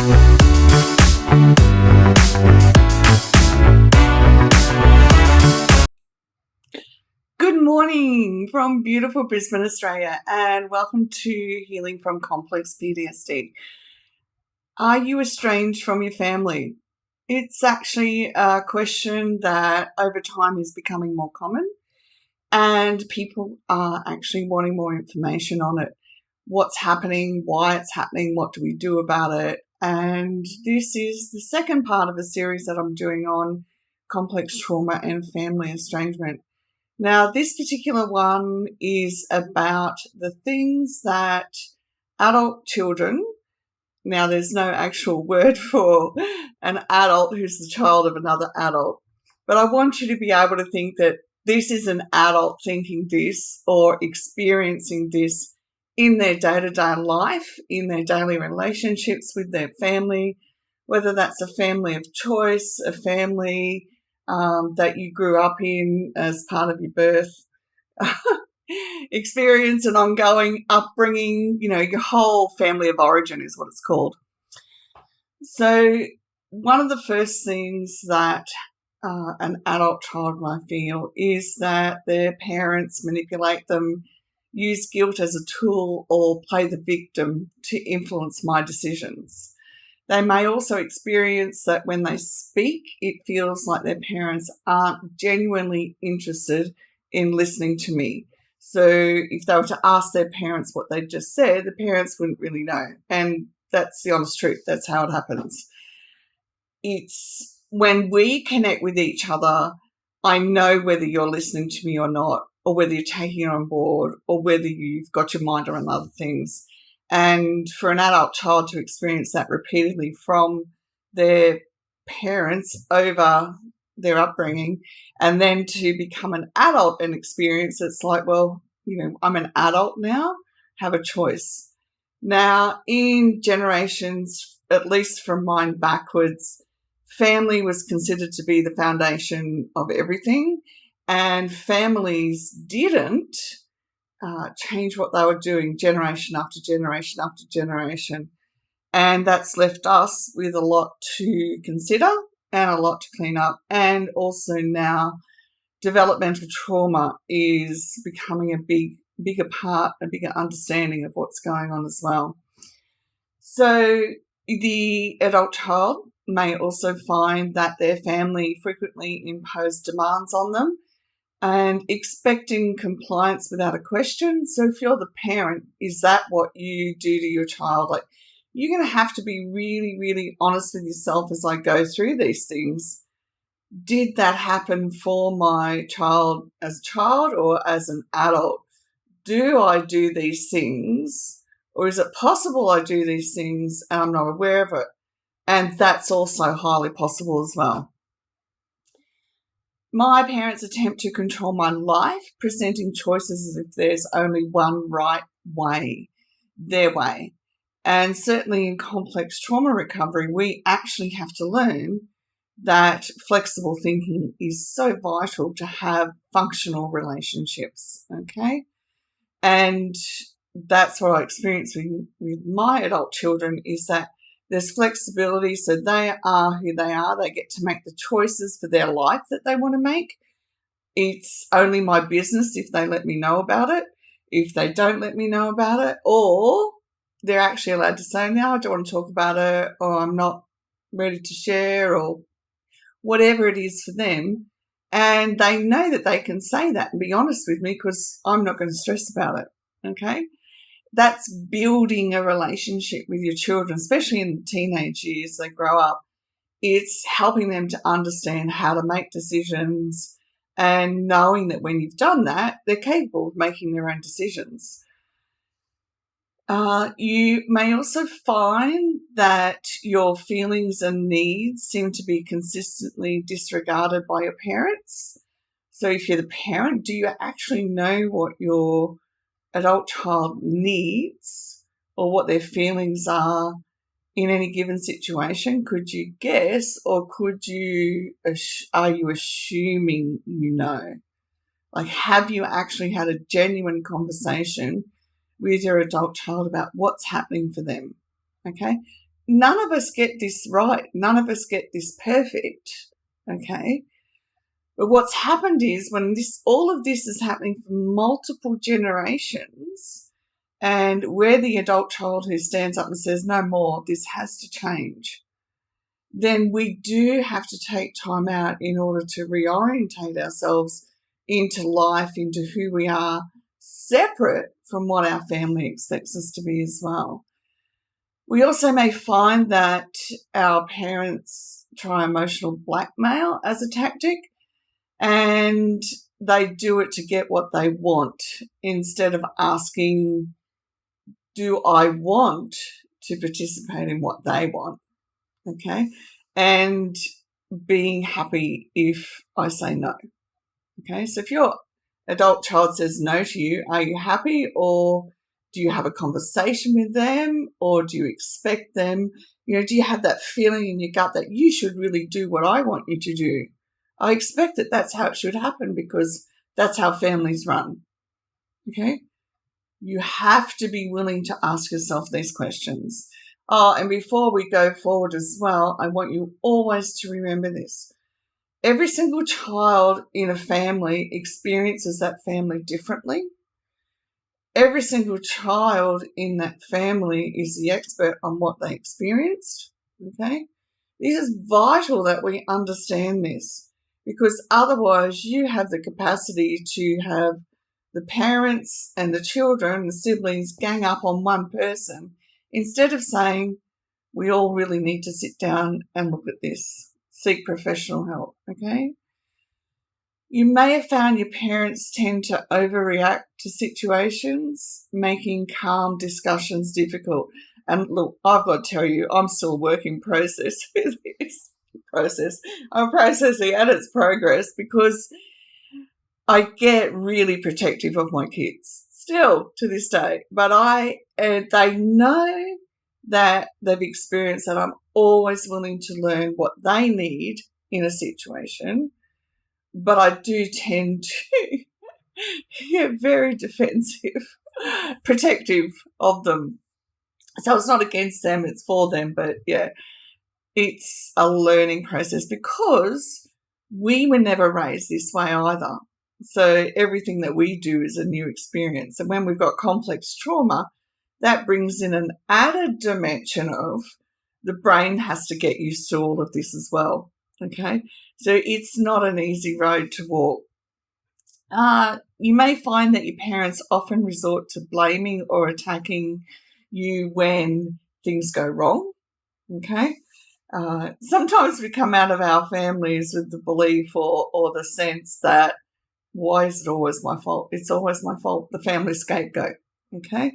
Good morning from beautiful Brisbane, Australia, and welcome to Healing from Complex PTSD. Are you estranged from your family? It's actually a question that over time is becoming more common, and people are actually wanting more information on it. What's happening, why it's happening, what do we do about it? And this is the second part of a series that I'm doing on complex trauma and family estrangement. Now, this particular one is about the things that adult children, now there's no actual word for an adult who's the child of another adult, but I want you to be able to think that this is an adult thinking this or experiencing this in their day-to-day life, in their daily relationships with their family, whether that's a family of choice, a family that you grew up in as part of your birth experience and ongoing upbringing, your whole family of origin is what it's called. So one of the first things that an adult child might feel is that their parents manipulate them, use guilt as a tool, or play the victim to influence my decisions. They may also experience that when they speak, it feels like their parents aren't genuinely interested in listening to me. So if they were to ask their parents what they just said, the parents wouldn't really know. And that's the honest truth. That's how it happens. It's when we connect with each other, I know whether you're listening to me or not, or whether you're taking it on board, or whether you've got your mind around other things. And for an adult child to experience that repeatedly from their parents over their upbringing, and then to become an adult and experience it's like, well, I'm an adult now, have a choice. Now, in generations, at least from mine backwards, family was considered to be the foundation of everything, and families didn't change what they were doing generation after generation after generation. And that's left us with a lot to consider and a lot to clean up. And also now developmental trauma is becoming a bigger part, a bigger understanding of what's going on as well. So the adult child may also find that their family frequently impose demands on them and expecting compliance without a question. So if you're the parent, is that what you do to your child? Like, you're going to have to be really, really honest with yourself as I go through these things. Did that happen for my child as a child or as an adult? Do I do these things? Or is it possible I do these things and I'm not aware of it? And that's also highly possible as well. My parents attempt to control my life, presenting choices as if there's only one right way, their way. And certainly in complex trauma recovery, we actually have to learn that flexible thinking is so vital to have functional relationships, okay? And that's what I experience with my adult children, is that there's flexibility, so they are who they are. They get to make the choices for their life that they want to make. It's only my business if they let me know about it. If they don't let me know about it, or they're actually allowed to say, no, I don't want to talk about it, or I'm not ready to share, or whatever it is for them. And they know that they can say that and be honest with me because I'm not going to stress about it, okay? That's building a relationship with your children, especially in the teenage years, they grow up. It's helping them to understand how to make decisions and knowing that when you've done that, they're capable of making their own decisions. You may also find that your feelings and needs seem to be consistently disregarded by your parents. So if you're the parent, do you actually know what your adult child needs or what their feelings are in any given situation? Could you guess, or are you assuming you know? Like, have you actually had a genuine conversation with your adult child about what's happening for them? Okay. none of us get this right. None of us get this perfect, okay? But what's happened is when all of this is happening for multiple generations, and we're the adult child who stands up and says, no more, this has to change, then we do have to take time out in order to reorientate ourselves into life, into who we are, separate from what our family expects us to be as well. We also may find that our parents try emotional blackmail as a tactic, and they do it to get what they want instead of asking, do I want to participate in what they want? Okay, and being happy if I say no. Okay, so if your adult child says no to you, are you happy, or do you have a conversation with them, or do you expect them? Do you have that feeling in your gut that you should really do what I want you to do? I expect that that's how it should happen because that's how families run. Okay, you have to be willing to ask yourself these questions. And before we go forward as well, I want you always to remember this. Every single child in a family experiences that family differently. Every single child in that family is the expert on what they experienced, okay? This is vital that we understand this, because otherwise you have the capacity to have the parents and the children, the siblings, gang up on one person instead of saying, we all really need to sit down and look at this, seek professional help, okay? You may have found your parents tend to overreact to situations, making calm discussions difficult. And look, I've got to tell you, I'm still a work in process with this process. I'm processing at its progress because I get really protective of my kids still to this day. But they know that they've experienced that I'm always willing to learn what they need in a situation. But I do tend to get very defensive, protective of them. So it's not against them, it's for them. But yeah, it's a learning process because we were never raised this way either. So everything that we do is a new experience. And when we've got complex trauma, that brings in an added dimension of the brain has to get used to all of this as well. Okay, so it's not an easy road to walk. You may find that your parents often resort to blaming or attacking you when things go wrong. Okay, sometimes we come out of our families with the belief or the sense that, why is it always my fault? It's always my fault, the family scapegoat. Okay.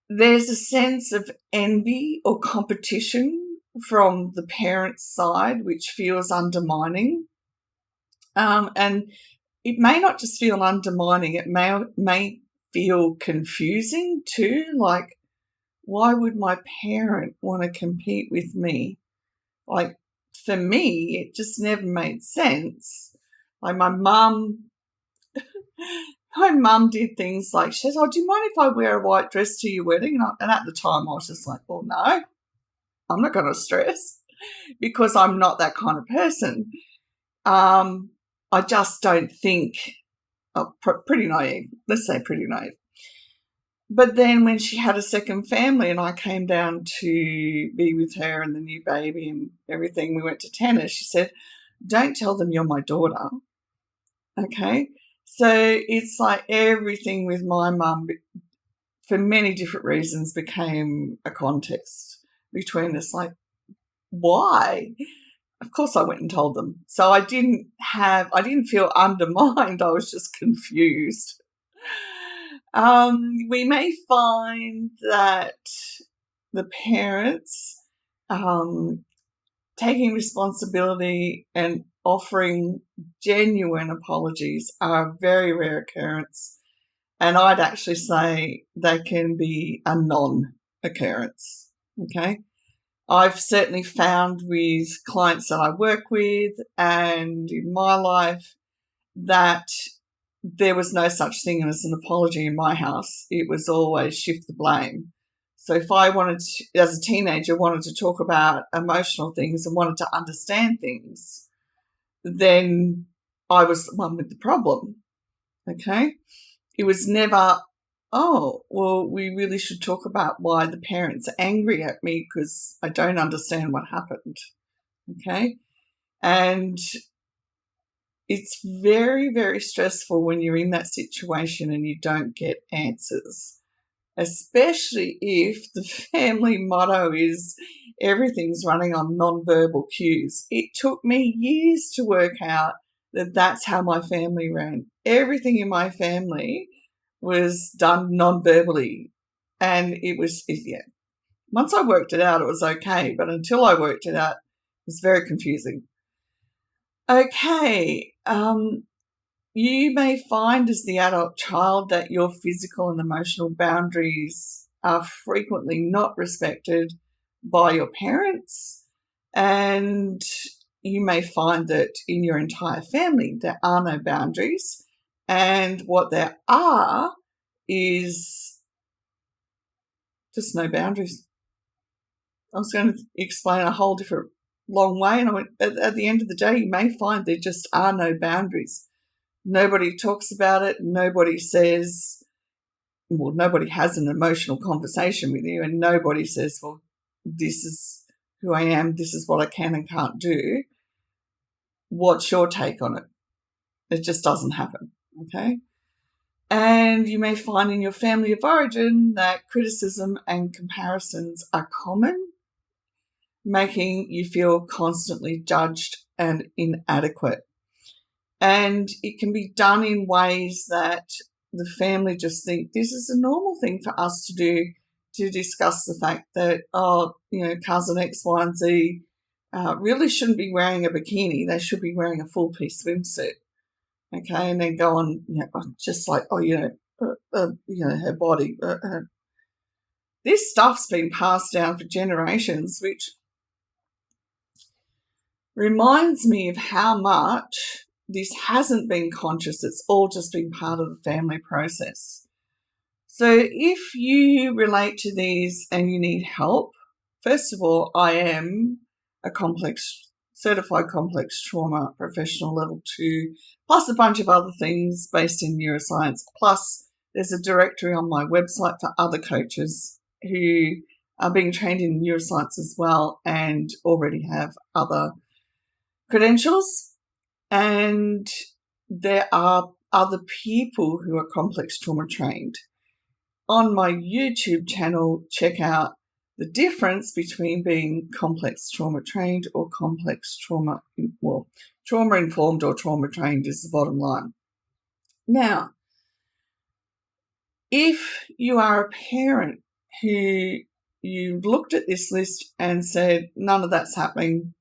There's a sense of envy or competition from the parent's side, which feels undermining. And it may not just feel undermining, it may feel confusing too. Like, why would my parent want to compete with me? Like, for me, it just never made sense. Like my mum did things like, she says, oh, do you mind if I wear a white dress to your wedding? And at the time I was just like, well, no, I'm not going to stress because I'm not that kind of person. I just don't think, pretty naive, let's say pretty naive. But then when she had a second family and I came down to be with her and the new baby and everything, we went to tennis, she said, don't tell them you're my daughter. Okay. So it's like everything with my mum, for many different reasons, became a context between us. Like, why? Of course I went and told them. So I didn't feel undermined. I was just confused. We may find that the parents taking responsibility and offering genuine apologies are a very rare occurrence. And I'd actually say they can be a non-occurrence, okay? I've certainly found with clients that I work with and in my life that there was no such thing as an apology in my house. It was always shift the blame. So if I wanted to, as a teenager, wanted to talk about emotional things and wanted to understand things, then I was the one with the problem, okay? It was never, oh, well, we really should talk about why the parents are angry at me because I don't understand what happened, okay? And it's very, very stressful when you're in that situation and you don't get answers, especially if the family motto is everything's running on non-verbal cues. It took me years to work out that that's how my family ran. Everything in my family was done non-verbally, and yeah. Once I worked it out, it was okay, but until I worked it out, it was very confusing. Okay, you may find as the adult child that your physical and emotional boundaries are frequently not respected by your parents, and you may find that in your entire family there are no boundaries, and what there are is just no boundaries. I was going to explain a whole different long way, and I went, at the end of the day, you may find there just are no boundaries. Nobody talks about it. Nobody says, well, nobody has an emotional conversation with you, and nobody says, well, this is who I am. This is what I can and can't do. What's your take on it? It just doesn't happen, okay? And you may find in your family of origin that criticism and comparisons are common, making you feel constantly judged and inadequate. And it can be done in ways that the family just think this is a normal thing for us to do, to discuss the fact that, cousin X, Y, and Z really shouldn't be wearing a bikini. They should be wearing a full-piece swimsuit. Okay, and then go on, just like, her body. This stuff's been passed down for generations, which reminds me of how much this hasn't been conscious. It's all just been part of the family process. So if you relate to these and you need help, first of all, I am a certified complex trauma professional level 2, plus a bunch of other things based in neuroscience. Plus, there's a directory on my website for other coaches who are being trained in neuroscience as well and already have other credentials. And there are other people who are complex trauma trained. On my YouTube channel, check out the difference between being complex trauma trained or complex trauma, trauma informed or trauma trained is the bottom line. Now, if you are a parent who you looked at this list and said, none of that's happening,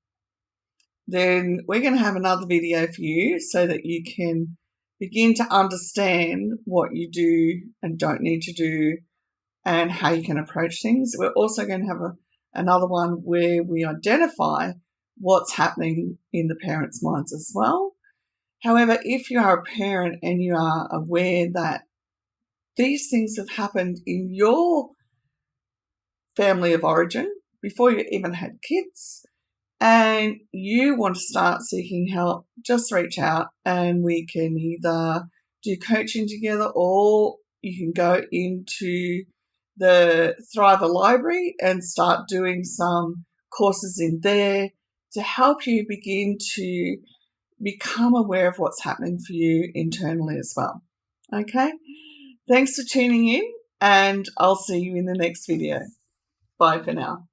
then we're going to have another video for you so that you can begin to understand what you do and don't need to do and how you can approach things. We're also going to have another one where we identify what's happening in the parents' minds as well. However, if you are a parent and you are aware that these things have happened in your family of origin before you even had kids, and you want to start seeking help, just reach out and we can either do coaching together, or you can go into the Thriver Library and start doing some courses in there to help you begin to become aware of what's happening for you internally as well. Okay? Thanks for tuning in, and I'll see you in the next video. Bye for now.